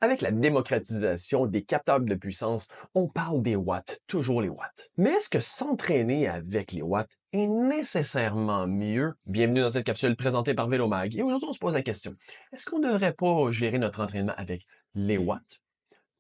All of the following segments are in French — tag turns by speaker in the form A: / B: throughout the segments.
A: Avec la démocratisation des capteurs de puissance, on parle des watts, toujours les watts. Mais est-ce que s'entraîner avec les watts est nécessairement mieux? Bienvenue dans cette capsule présentée par Vélomag. Et aujourd'hui, on se pose la question, est-ce qu'on ne devrait pas gérer notre entraînement avec les watts,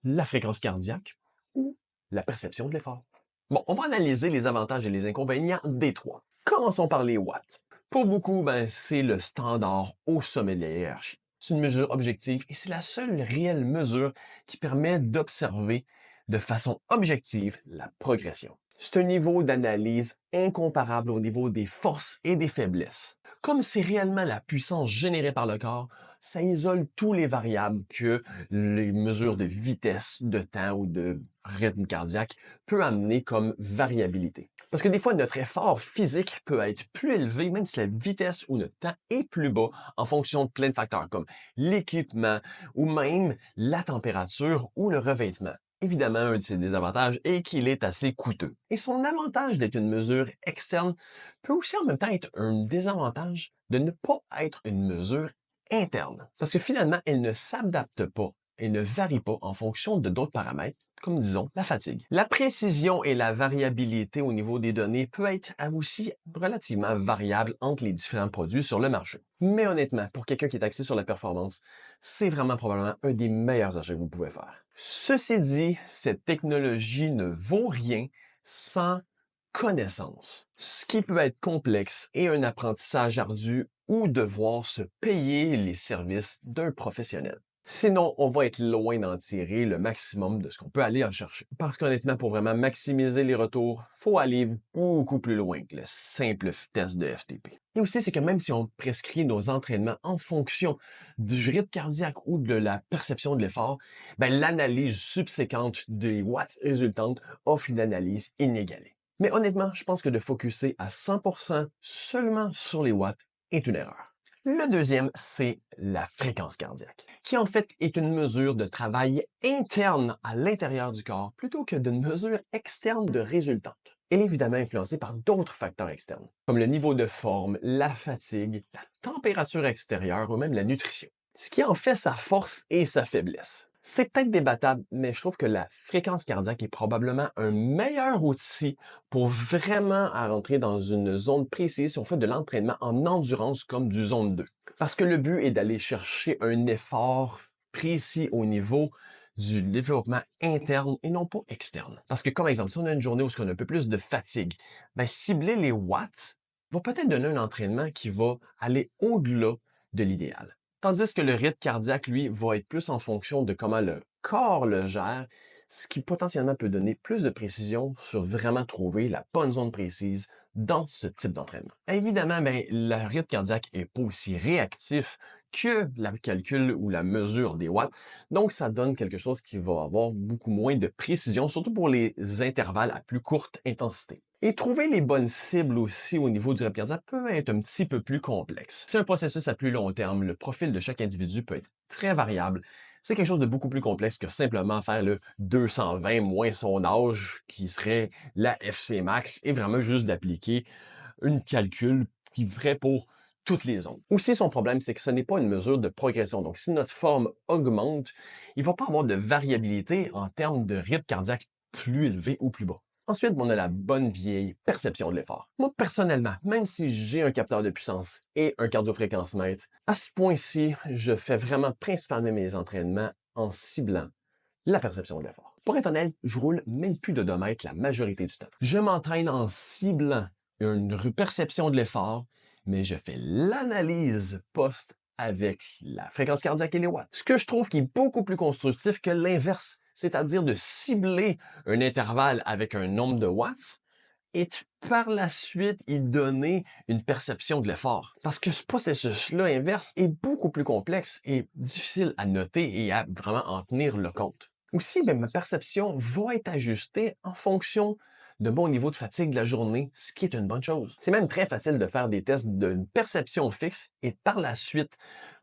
A: la fréquence cardiaque ou la perception de l'effort? Bon, on va analyser les avantages et les inconvénients des trois. Commençons par les watts. Pour beaucoup, c'est le standard au sommet de la hiérarchie. C'est une mesure objective et c'est la seule réelle mesure qui permet d'observer de façon objective la progression. C'est un niveau d'analyse incomparable au niveau des forces et des faiblesses. Comme c'est réellement la puissance générée par le corps, ça isole tous les variables que les mesures de vitesse, de temps ou de rythme cardiaque peut amener comme variabilité. Parce que des fois, notre effort physique peut être plus élevé, même si la vitesse ou notre temps est plus bas en fonction de plein de facteurs comme l'équipement ou même la température ou le revêtement. Évidemment, un de ses désavantages est qu'il est assez coûteux. Et son avantage d'être une mesure externe peut aussi en même temps être un désavantage de ne pas être une mesure interne. Parce que finalement, elle ne s'adapte pas et ne varie pas en fonction de d'autres paramètres, comme disons la fatigue. La précision et la variabilité au niveau des données peut être aussi relativement variable entre les différents produits sur le marché. Mais honnêtement, pour quelqu'un qui est axé sur la performance, c'est vraiment probablement un des meilleurs achats que vous pouvez faire. Ceci dit, cette technologie ne vaut rien sans connaissance, ce qui peut être complexe et un apprentissage ardu ou devoir se payer les services d'un professionnel. Sinon, on va être loin d'en tirer le maximum de ce qu'on peut aller en chercher. Parce qu'honnêtement, pour vraiment maximiser les retours, faut aller beaucoup plus loin que le simple test de FTP. Et aussi, c'est que même si on prescrit nos entraînements en fonction du rythme cardiaque ou de la perception de l'effort, l'analyse subséquente des watts résultantes offre une analyse inégalée. Mais honnêtement, je pense que de focusser à 100% seulement sur les watts est une erreur. Le deuxième, c'est la fréquence cardiaque, qui en fait est une mesure de travail interne à l'intérieur du corps plutôt que d'une mesure externe de résultante. Elle est évidemment influencée par d'autres facteurs externes, comme le niveau de forme, la fatigue, la température extérieure ou même la nutrition, ce qui en fait sa force et sa faiblesse. C'est peut-être débattable, mais je trouve que la fréquence cardiaque est probablement un meilleur outil pour vraiment rentrer dans une zone précise si on fait de l'entraînement en endurance comme du zone 2. Parce que le but est d'aller chercher un effort précis au niveau du développement interne et non pas externe. Parce que comme exemple, si on a une journée où on a un peu plus de fatigue, cibler les watts va peut-être donner un entraînement qui va aller au-delà de l'idéal. Tandis que le rythme cardiaque, lui, va être plus en fonction de comment le corps le gère, ce qui potentiellement peut donner plus de précision sur vraiment trouver la bonne zone précise dans ce type d'entraînement. Évidemment, le rythme cardiaque est pas aussi réactif que le calcul ou la mesure des watts, donc ça donne quelque chose qui va avoir beaucoup moins de précision, surtout pour les intervalles à plus courte intensité. Et trouver les bonnes cibles aussi au niveau du rythme cardiaque peut être un petit peu plus complexe. C'est un processus à plus long terme, le profil de chaque individu peut être très variable. C'est quelque chose de beaucoup plus complexe que simplement faire le 220 moins son âge, qui serait la FC max, et vraiment juste d'appliquer un calcul qui ferait pour toutes les autres. Aussi, son problème, c'est que ce n'est pas une mesure de progression. Donc, si notre forme augmente, il ne va pas avoir de variabilité en termes de rythme cardiaque plus élevé ou plus bas. Ensuite, on a la bonne vieille perception de l'effort. Moi, personnellement, même si j'ai un capteur de puissance et un cardiofréquencemètre, à ce point-ci, je fais vraiment principalement mes entraînements en ciblant la perception de l'effort. Pour être honnête, je roule même plus d'odomètre la majorité du temps. Je m'entraîne en ciblant une perception de l'effort, mais je fais l'analyse post avec la fréquence cardiaque et les watts. Ce que je trouve qui est beaucoup plus constructif que l'inverse, c'est-à-dire de cibler un intervalle avec un nombre de watts et par la suite y donner une perception de l'effort. Parce que ce processus-là inverse est beaucoup plus complexe et difficile à noter et à vraiment en tenir le compte. Aussi, ma perception va être ajustée en fonction de mon niveau de fatigue de la journée, ce qui est une bonne chose. C'est même très facile de faire des tests d'une perception fixe et par la suite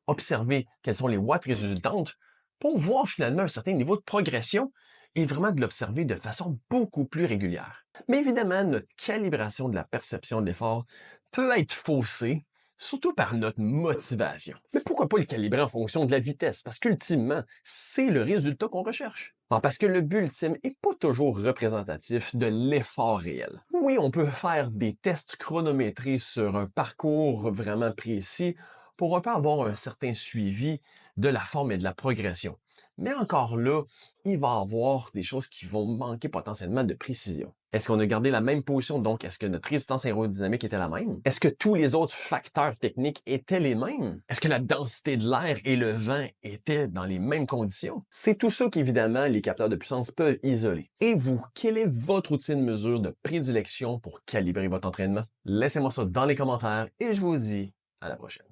A: observer quelles sont les watts résultantes pour voir finalement un certain niveau de progression et vraiment de l'observer de façon beaucoup plus régulière. Mais évidemment, notre calibration de la perception de l'effort peut être faussée surtout par notre motivation. Mais pourquoi pas le calibrer en fonction de la vitesse? Parce qu'ultimement, c'est le résultat qu'on recherche. Parce que le but ultime n'est pas toujours représentatif de l'effort réel. Oui, on peut faire des tests chronométrés sur un parcours vraiment précis pour un peu avoir un certain suivi de la forme et de la progression. Mais encore là, il va y avoir des choses qui vont manquer potentiellement de précision. Est-ce qu'on a gardé la même position? Donc, est-ce que notre résistance aérodynamique était la même? Est-ce que tous les autres facteurs techniques étaient les mêmes? Est-ce que la densité de l'air et le vent étaient dans les mêmes conditions? C'est tout ça qu'évidemment, les capteurs de puissance peuvent isoler. Et vous, quel est votre outil de mesure de prédilection pour calibrer votre entraînement? Laissez-moi ça dans les commentaires et je vous dis à la prochaine.